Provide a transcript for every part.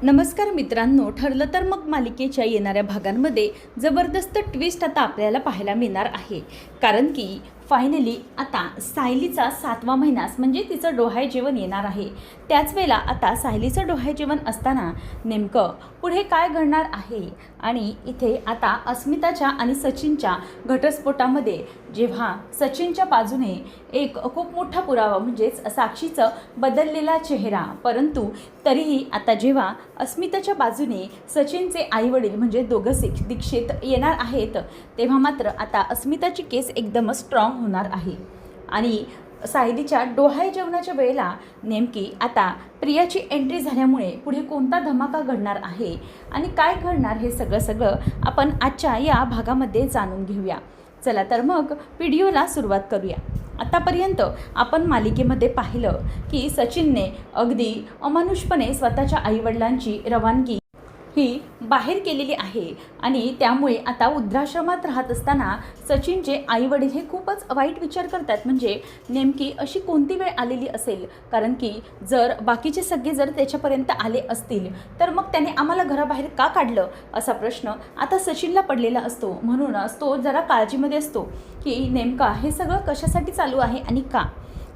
नमस्कार मित्रांनो, ठरलं तर मग मालिकेच्या येणाऱ्या भागांमध्ये जबरदस्त ट्विस्ट आता आपल्याला पाहायला मिळणार आहे. कारण की फायनली आता सायलीचा 7वा महिनास म्हणजे तिचं डोहाळे जेवण येणार आहे. त्याच वेळेला आता सायलीचं डोहाळे जेवण असताना नेमकं पुढे काय घडणार आहे आणि इथे आता अस्मिताच्या आणि सचिनच्या घटस्फोटामध्ये जेव्हा सचिनच्या बाजूने एक खूप मोठा पुरावा म्हणजेच साक्षीचं बदललेला चेहरा, परंतु तरीही आता जेव्हा अस्मिताच्या बाजूने सचिनचे आईवडील म्हणजे दोघं दीक्षित येणार आहेत, तेव्हा मात्र आता अस्मिताची केस एकदमच स्ट्रॉंग होणार आहे. आणि सायलीच्या डोहाळे जेवणाच्या वेळेला नेमकी आता प्रियाची एंट्री झाल्यामुळे पुढे कोणता धमाका घडणार आहे आणि काय घडणार हे सगळं आपण आजच्या या भागामध्ये जाणून घेऊया. चला तर मग व्हिडिओला सुरुवात करूया. आतापर्यंत आपण मालिकेमध्ये पाहिलं की सचिनने अगदी अमानुषपणे स्वतःच्या आईवडिलांची रवानगी ही बाहेर केलेली आहे आणि त्यामुळे आता वृद्धाश्रमात राहत असताना सचिनचे आईवडील हे खूपच वाईट विचार करतात. म्हणजे नेमकी अशी कोणती वेळ आलेली असेल, कारण की जर बाकीचे सगळे जर त्याच्यापर्यंत आले असतील तर मग त्याने आम्हाला घराबाहेर का काढलं असा प्रश्न आता सचिनला पडलेला असतो. म्हणूनच तो जरा काळजीमध्ये असतो की नेमका हे सगळं कशासाठी चालू आहे आणि का.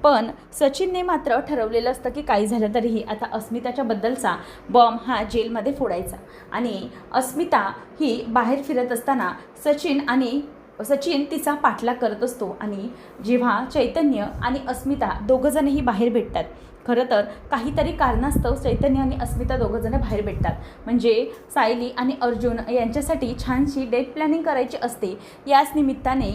पण सचिनने मात्र ठरवलेलं असतं की काही झालं तरीही आता अस्मिताच्या बद्दलचा बॉम्ब हा जेलमध्ये फोडायचा. आणि अस्मिता ही बाहेर फिरत असताना सचिन तिचा पाठलाग करत असतो. आणि जेव्हा चैतन्य आणि अस्मिता दोघंजणही बाहेर भेटतात, खरं तर काहीतरी कारणास्तव चैतन्य आणि अस्मिता दोघंजण बाहेर भेटतात. म्हणजे सायली आणि अर्जुन यांच्यासाठी छानशी डेट प्लॅनिंग करायची असते. याच निमित्ताने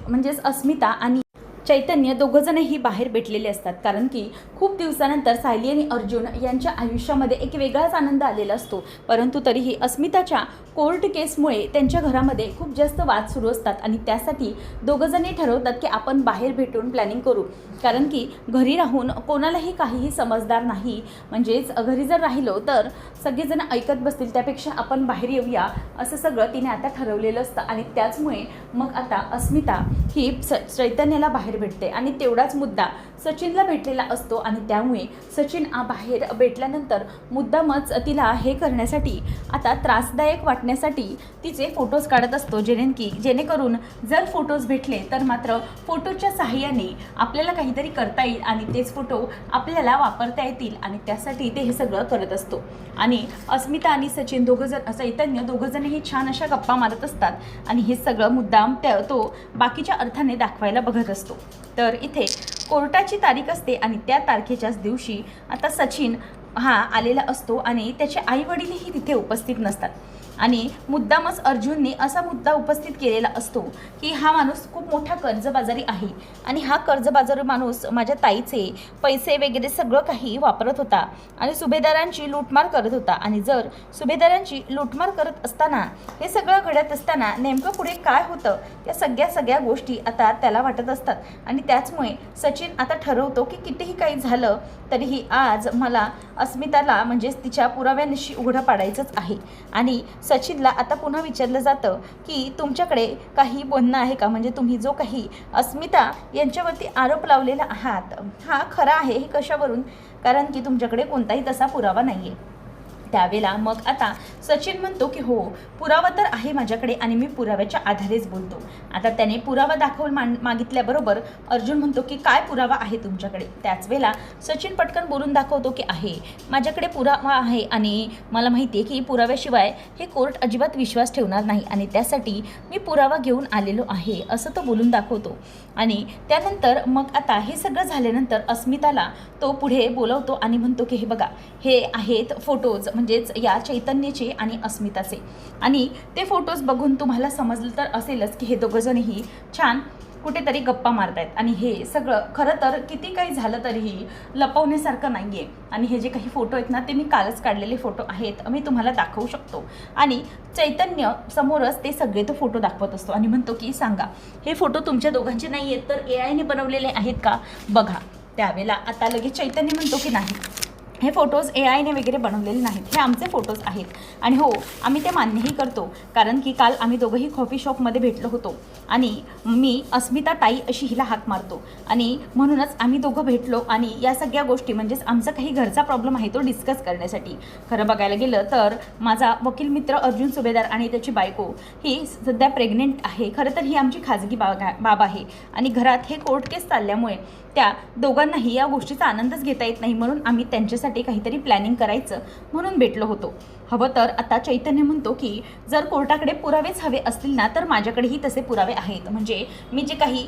म्हणजेच अस्मिता आणि चैतन्य दोघंजणही बाहेर भेटलेले असतात. कारण की खूप दिवसानंतर सायली आणि अर्जुन यांच्या आयुष्यामध्ये एक वेगळाच आनंद आलेला असतो. परंतु तरीही अस्मिताच्या कोर्ट केसमुळे त्यांच्या घरामध्ये खूप जास्त वाद सुरू असतात आणि त्यासाठी दोघंजणही ठरवतात की आपण बाहेर भेटून प्लॅनिंग करू. कारण की घरी राहून कोणालाही काहीही समजदार नाही. म्हणजेच घरी जर राहिलो तर सगळेजण ऐकत बसतील, त्यापेक्षा आपण बाहेर येऊया असं सगळं तिने आता ठरवलेलं असतं. आणि त्याचमुळे मग आता अस्मिता ही चैतन्याला बाहेर भेटते आणि तेवढाच मुद्दा सचिनला भेटलेला असतो. आणि त्यामुळे सचिन बाहेर भेटल्यानंतर मुद्दामच तिला हे करण्यासाठी आता त्रासदायक वाटण्यासाठी तिचे फोटोज काढत असतो. जेणेकरून जर फोटोज भेटले तर मात्र फोटोच्या साहाय्याने आपल्याला काहीतरी करता येईल आणि तेच फोटो आपल्याला वापरता येतील. आणि त्यासाठी ते हे सगळं करत असतो. आणि अस्मिता आणि सचिन चैतन्य दोघंजणही छान अशा गप्पा मारत असतात. आणि हे सगळं मुद्दाम तो बाकीच्या अर्थाने दाखवायला बघत असतो. तर इथे कोर्टाची तारीख असते आणि त्या तारखेच्याच दिवशी आता सचिन हा आलेला असतो आणि त्याचे आईवडीलही तिथे उपस्थित नसतात. आणि मुद्दामच अर्जुनने असा मुद्दा उपस्थित केलेला असतो की हा माणूस खूप मोठा कर्जबाजारी आहे आणि हा कर्जबाजारी माणूस माझ्या ताईचे पैसे वगैरे सगळं काही वापरत होता आणि सुभेदारांची लूटमार करत होता. आणि जर सुभेदारांची लूटमार करत असताना हे सगळं घडत असताना नेमकं पुढे काय होतं या सगळ्या गोष्टी आता त्याला वाटत असतात. आणि त्याचमुळे सचिन आता ठरवतो की कितीही काही झालं तरीही आज मला अस्मिताला म्हणजेच तिच्या पुराव्यानिशी उघडं पाडायचंच आहे. आणि सचिनला आता पुन्हा विचारलं जातं की तुमच्याकडे काही बोलणं आहे का, म्हणजे तुम्ही जो काही अस्मिता यांच्यावरती आरोप लावलेला आहात हा खरा आहे हे कशावरून, कारण की तुमच्याकडे कोणताही तसा पुरावा नाही आहे. त्यावेळेला मग आता सचिन म्हणतो की हो, पुरावा तर आहे माझ्याकडे आणि मी पुराव्याच्या आधारेच बोलतो. आता त्याने पुरावा मागितल्याबरोबर अर्जुन म्हणतो की काय पुरावा आहे तुमच्याकडे. त्याच वेळेला सचिन पटकन बोलून दाखवतो की आहे माझ्याकडे पुरावा आहे आणि मला माहिती आहे की पुराव्याशिवाय हे कोर्ट अजिबात विश्वास ठेवणार नाही आणि त्यासाठी मी पुरावा घेऊन आलेलो आहे असं तो बोलून दाखवतो. आणि त्यानंतर मग आता हे सगळं झाल्यानंतर अस्मिताला तो पुढे बोलवतो आणि म्हणतो की हे बघा, हे आहेत फोटोज म्हणजेच या चैतन्याचे आणि अस्मिताचे. आणि ते फोटोज बघून तुम्हाला समजलं तर असेलच की हे दोघंजणही छान कुठेतरी गप्पा मारतायत. आणि हे सगळं खरं तर किती काही झालं तरीही लपवण्यासारखं नाही आहे. आणि हे जे काही फोटो आहेत ना ते मी कालच काढलेले फोटो आहेत, मी तुम्हाला दाखवू शकतो. आणि चैतन्य समोरच ते सगळे तो फोटो दाखवत असतो आणि म्हणतो की सांगा, हे फोटो तुमच्या दोघांचे नाही आहेत तर AI ने बनवलेले आहेत का बघा. त्यावेळेला आता लगेच चैतन्य म्हणतो की नाही, हे फोटोज AI ने वगैरे बनवलेले नाहीत, हे आमचे फोटोज आहेत. आणि हो, आम्ही ते मान्यही करतो, कारण की काल आम्ही दोघंही कॉफी शॉपमध्ये भेटलो होतो आणि मी अस्मिता ताई अशी हिला हाक मारतो आणि म्हणूनच आम्ही दोघं भेटलो आणि या सगळ्या गोष्टी म्हणजेच आमचा काही घरचा प्रॉब्लेम आहे तो डिस्कस करण्यासाठी. खरं बघायला गेलं तर माझा वकील मित्र अर्जुन सुभेदार आणि त्याची बायको ही सध्या प्रेग्नेंट आहे. खरं तर ही आमची खाजगी बाब आहे आणि घरात हे कोर्ट केस चालल्यामुळे त्या दोघांनाही या गोष्टीचा आनंदच घेता येत नाही, म्हणून आम्ही त्यांच्यासाठी काहीतरी प्लॅनिंग करायचं म्हणून भेटलो होतो. हवं तर आता चैतन्य म्हणतो की जर कोर्टाकडे पुरावेच हवे असतील ना तर माझ्याकडेही तसे पुरावे आहेत. म्हणजे मी जे काही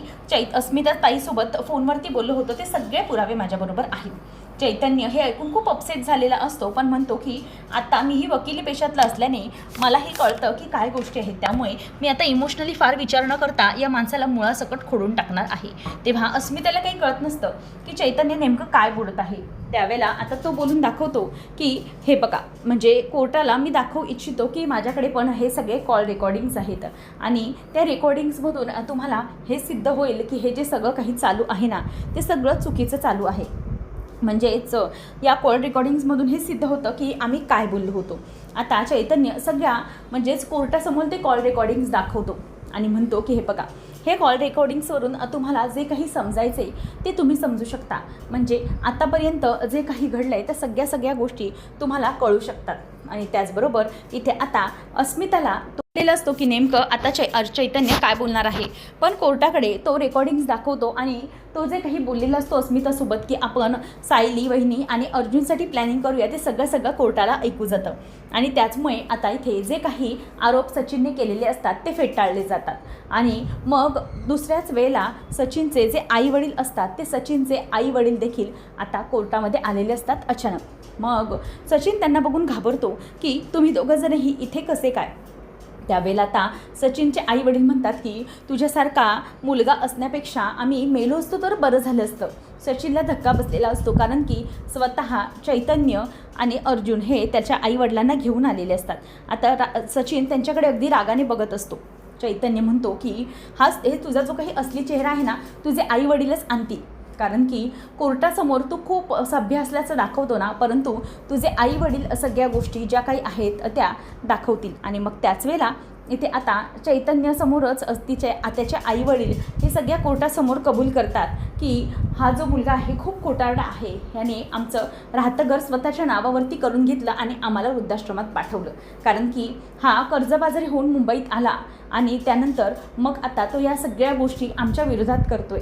अस्मिता ताईसोबत फोनवरती बोललो होतो ते सगळे पुरावे माझ्याबरोबर आहेत. चैतन्य हे ऐकून खूप अपसेट झालेला असतो, पण म्हणतो की आता मीही वकिली पेशातलं असल्याने मलाही कळतं की काय गोष्टी आहेत, त्यामुळे मी आता इमोशनली फार विचार न करता या माणसाला मुळासकट खोडून टाकणार आहे. तेव्हा अस्मिताला काही कळत नसतं की चैतन्य नेमकं काय बोलत आहे. त्यावेळेला आता तो बोलून दाखवतो की हे बघा, म्हणजे कोर्टाला मी दाखवू इच्छितो की माझ्याकडे पण हे सगळे कॉल रेकॉर्डिंग्स आहेत आणि त्या रेकॉर्डिंग्समधून तुम्हाला हे सिद्ध होईल की हे जे सगळं काही चालू आहे ना ते सगळं चुकीचं चालू आहे. म्हणजेच या कॉल रेकॉर्डिंग्समधून हे सिद्ध होतं की आम्ही काय बोललो होतो. आता चैतन्य सगळ्या म्हणजेच कोर्टासमोर ते कॉल रेकॉर्डिंग्स दाखवतो आणि म्हणतो की हे बघा, हे कॉल रेकॉर्डिंग्सवरून तुम्हाला जे काही समजायचे ते तुम्ही समजू शकता. म्हणजे आतापर्यंत जे काही घडलं आहे त्या सगळ्या गोष्टी तुम्हाला कळू शकतात. आणि त्याचबरोबर इथे आता अस्मिताला असतो की नेमकं आता चैतन्य काय बोलणार आहे, पण कोर्टाकडे तो रेकॉर्डिंग्स दाखवतो आणि तो जे काही बोललेला असतो अस्मितासोबत की आपण सायली वहिनी आणि अर्जुनसाठी प्लॅनिंग करूया ते सगळं कोर्टाला ऐकू जातं. आणि त्याचमुळे आता इथे जे काही आरोप सचिनने केलेले असतात ते फेटाळले जातात. आणि मग दुसऱ्याच वेळेला सचिनचे जे आईवडील असतात ते सचिनचे आईवडील देखील आता कोर्टामध्ये आलेले असतात अचानक. मग सचिन त्यांना बघून घाबरतो की तुम्ही दोघंजणही इथे कसे काय. त्यावेळेला आता सचिनचे आई वडील म्हणतात की तुझ्यासारखा मुलगा असण्यापेक्षा आम्ही मेलो असतो तर बरं झालं असतं. सचिनला धक्का बसलेला असतो, कारण की स्वतः चैतन्य आणि अर्जुन हे त्याच्या आईवडिलांना घेऊन आलेले असतात. आता सचिन त्यांच्याकडे अगदी रागाने बघत असतो. चैतन्य म्हणतो की हे तुझा जो काही असली चेहरा आहे ना तुझे आईवडीलच आणतील, कारण की कोर्टासमोर तू खूप सभ्य असल्याचं दाखवतो ना, परंतु तुझे आईवडील सगळ्या गोष्टी ज्या काही आहेत त्या दाखवतील. आणि मग त्याच वेळेला इथे आता चैतन्यासमोरच त्याच्या आईवडील हे सगळ्या कोर्टासमोर कबूल करतात की हा जो मुलगा आहे खूप खोटारडा आहे, याने आमचं राहतं घर स्वतःच्या नावावरती करून घेतलं आणि आम्हाला वृद्धाश्रमात पाठवलं, कारण की हा कर्जबाजारी होऊन मुंबईत आला आणि त्यानंतर मग आता तो या सगळ्या गोष्टी आमच्या विरोधात करतोय.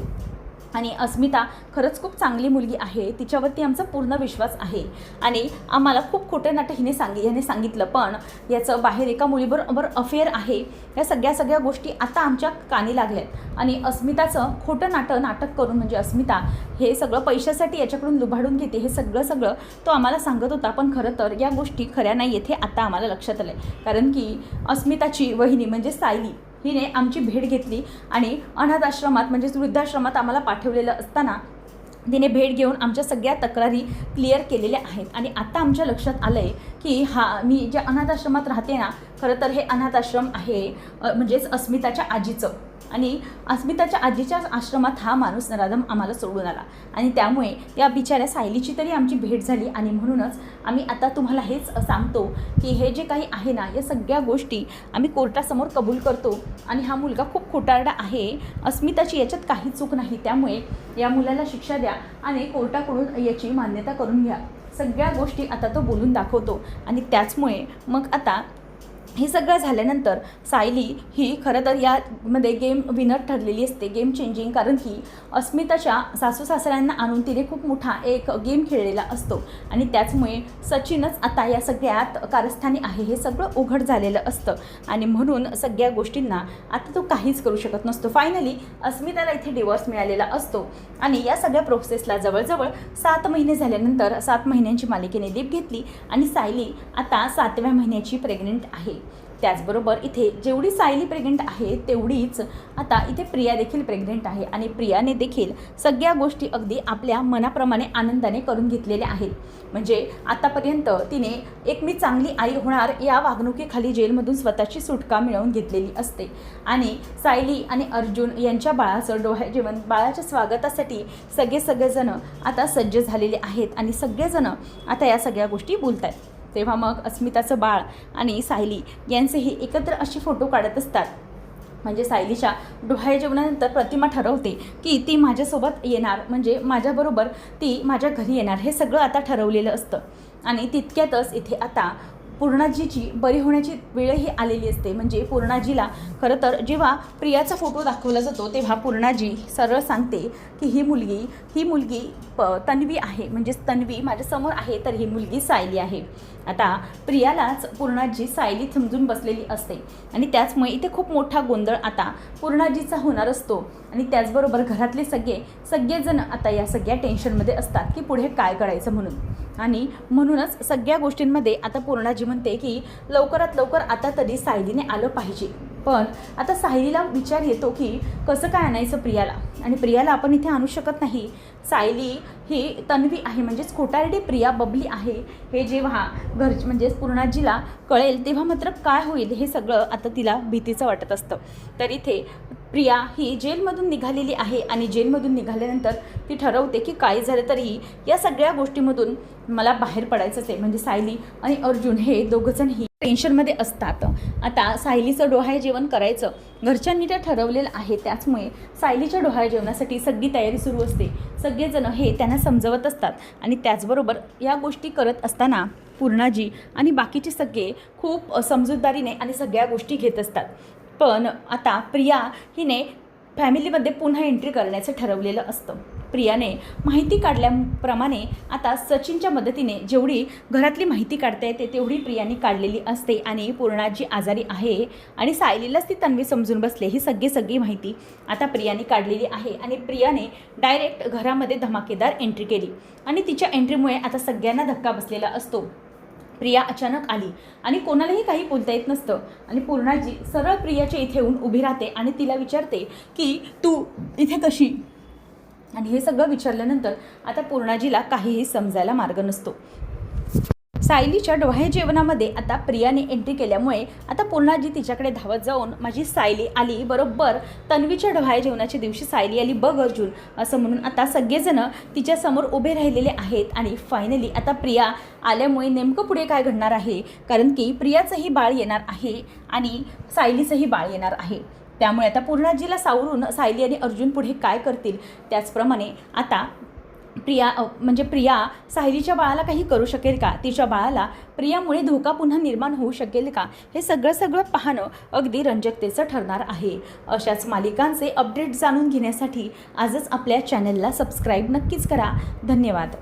आणि अस्मिता खरंच खूप चांगली मुलगी आहे, तिच्यावरती आमचा पूर्ण विश्वास आहे आणि आम्हाला खूप खोटं नाटक याने सांगितलं, पण याचं बाहेर एका मुलीबरोबर अफेअर आहे. या सगळ्या गोष्टी आता आमच्या कानी लागल्यात आणि अस्मिताचं खोटं नाटक करून म्हणजे अस्मिता हे सगळं पैशासाठी याच्याकडून लुबाडून घेते हे सगळं तो आम्हाला सांगत होता. पण खरं तर या गोष्टी खऱ्या नाही आहेत हे आता आम्हाला लक्षात आलं आहे, कारण की अस्मिताची वहिनी म्हणजे सायली हिने आमची भेट घेतली आणि अनाथ आश्रमात म्हणजेच वृद्धाश्रमात आम्हाला पाठवलेलं असताना तिने भेट घेऊन आमच्या सगळ्या तक्रारी क्लिअर केलेल्या आहेत. आणि आता आमच्या लक्षात आलं आहे की मी ज्या अनाथ आश्रमात राहते ना खरं तर हे अनाथ आश्रम आहे म्हणजेच अस्मिताच्या आजीचं, आणि अस्मिताच्या आजीच्या आश्रमात हा माणूस नराधम आम्हाला सोडून आला आणि त्यामुळे या बिचाऱ्या सायलीची तरी आमची भेट झाली. आणि म्हणूनच आम्ही आता तुम्हाला हेच सांगतो की हे जे काही आहे ना या सगळ्या गोष्टी आम्ही कोर्टासमोर कबूल करतो आणि हा मुलगा खूप खोटारडा आहे, अस्मिताची याच्यात काही चूक नाही, त्यामुळे या मुलाला शिक्षा द्या आणि कोर्टाकडून याची मान्यता करून घ्या. सगळ्या गोष्टी आता तो बोलून दाखवतो. आणि त्याचमुळे मग आता हे सगळं झाल्यानंतर सायली ही खरं तर यामध्ये गेम विनर ठरलेली असते, गेम चेंजिंग, कारण की अस्मिताच्या सासू सासऱ्यांना आणून तिने खूप मोठा एक गेम खेळलेला असतो आणि त्याचमुळे सचिनच आता या सगळ्यात कारस्थानी आहे हे सगळं उघड झालेलं असतं. आणि म्हणून सगळ्या गोष्टींना आता तो काहीच करू शकत नसतो. फायनली अस्मिताला इथे डिवोर्स मिळालेला असतो आणि या सगळ्या प्रोसेसला जवळजवळ 7 महिने झाल्यानंतर 7 महिन्यांची मालिकेने दीप घेतली आणि सायली आता 7व्या महिन्याची प्रेग्नेंट आहे. त्याचबरोबर इथे जेवढी सायली प्रेग्नेंट आहे तेवढीच आता इथे प्रिया देखील प्रेग्नेंट आहे आणि प्रियाने देखील सगळ्या गोष्टी अगदी आपल्या मनाप्रमाणे आनंदाने करून घेतलेल्या आहेत. म्हणजे आतापर्यंत तिने एक मी चांगली आई होणार या वागणुकीखाली जेलमधून स्वतःची सुटका मिळवून घेतलेली असते आणि सायली आणि अर्जुन यांच्या बाळाचं डोहाळे जेवण बाळाच्या स्वागतासाठी सगळेजण आता सज्ज झालेले आहेत आणि सगळेजण आता या सगळ्या गोष्टी बोलत आहेत. तेव्हा मग अस्मिताचं बाळ आणि सायली यांचेही एकत्र असे फोटो काढत असतात. म्हणजे सायलीच्या डोहाळे जेवणानंतर प्रतिमा ठरवते की ती माझ्यासोबत येणार, म्हणजे माझ्याबरोबर ती माझ्या घरी येणार, हे सगळं आता ठरवलेलं असतं. आणि तितक्यातच इथे आता पूर्णाजीची बरी होण्याची वेळही आलेली असते. म्हणजे पूर्णाजीला खरं तर जेव्हा प्रियाचा फोटो दाखवला जातो तेव्हा पूर्णाजी सरळ सांगते की ही मुलगी तन्वी आहे, म्हणजेच तन्वी माझ्यासमोर आहे, तर ही मुलगी सायली आहे. आता प्रियालाच पूर्णाजी सायली समजून बसलेली असते आणि त्याचमुळे इथे खूप मोठा गोंधळ आता पूर्णाजीचा होणार असतो. आणि त्याचबरोबर घरातले सगळेजण आता या सगळ्या टेन्शनमध्ये असतात की पुढे काय करायचं म्हणून. आणि म्हणूनच सगळ्या गोष्टींमध्ये आता पूर्णाजी म्हणते की लवकरात लवकर आता तरी सायलीने आलं पाहिजे. पण आता सायलीला विचार येतो की कसं काय आणायचं प्रियाला, आणि प्रियाला आपण इथे आणू शकत नाही. सायली ही तन्वी आहे, म्हणजेच खोटारडी प्रिया बबली आहे, हे जेव्हा म्हणजेच पूर्णाजीला कळेल तेव्हा मात्र काय होईल हे सगळं आता तिला भीतीचं वाटत असतं. तर इथे प्रिया ही जेलमधून निघालेली आहे आणि जेलमधून निघाल्यानंतर ती ठरवते की काय झालं तरी या सगळ्या गोष्टीमधून मला बाहेर पडायचंच आहे. म्हणजे सायली आणि अर्जुन हे दोघंजणही टेन्शनमध्ये असतात. आता सायलीचं डोहाळे जेवण करायचं घरच्यांनी ते ठरवलेलं आहे, त्याचमुळे सायलीच्या डोहाळे जेवणासाठी सगळी तयारी सुरू असते. सगळेजण हे त्यांना समजवत असतात आणि त्याचबरोबर या गोष्टी करत असताना पूर्णाजी आणि बाकीचे सगळे खूप समजूतदारीने आणि सगळ्या गोष्टी घेत असतात. पण आता प्रिया हिने फॅमिलीमध्ये पुन्हा एंट्री करण्याचं ठरवलेलं असतं. प्रियाने माहिती काढल्याप्रमाणे आता सचिनच्या मदतीने जेवढी घरातली माहिती काढता येते तेवढी प्रियाने काढलेली असते आणि पूर्णाजी आजारी आहे आणि सायलीलाच ती तन्वी समजून बसले ही सगळी माहिती आता प्रियाने काढलेली आहे. आणि प्रियाने डायरेक्ट घरामध्ये धमाकेदार एंट्री केली आणि तिच्या एंट्रीमुळे आता सगळ्यांना धक्का बसलेला असतो. प्रिया अचानक आली आणि कोणालाही काही बोलता येत नसतं आणि पूर्णाजी सरळ प्रियाच्या इथे येऊन उभी राहते आणि तिला विचारते की तू इथे कशी, आणि हे सगळं विचारल्यानंतर आता पूर्णाजीला काहीही समजायला मार्ग नसतो. सायलीच्या डोहाळे जेवणामध्ये आता प्रियाने एंट्री केल्यामुळे आता पूर्णाजी तिच्याकडे धावत जाऊन माझी सायली आली, बरोबर तन्वीच्या डोहाळे जेवणाच्या दिवशी सायली आली बघ अर्जुन, असं म्हणून आता सगळेजण तिच्यासमोर उभे राहिलेले आहेत. आणि फायनली आता प्रिया आल्यामुळे नेमकं पुढे काय घडणार आहे, कारण की प्रियाचंही बाळ येणार आहे आणि सायलीचंही बाळ येणार आहे. त्यामुळे आता पूर्णाजीला सावरून सायली आणि अर्जुन पुढे काय करतील, त्याचप्रमाणे आता प्रिया सायलीच्या बाळाला काही करू शकेल का, तिच्या बाळाला प्रियामुळे धोका पुन्हा निर्माण होऊ शकेल का, हे सगळं पाहणं अगदी रंजकतेचं ठरणार आहे. अशाच मालिकांचे अपडेट जाणून घेण्यासाठी आजच आपल्या चॅनलला सबस्क्राईब नक्कीच करा. धन्यवाद.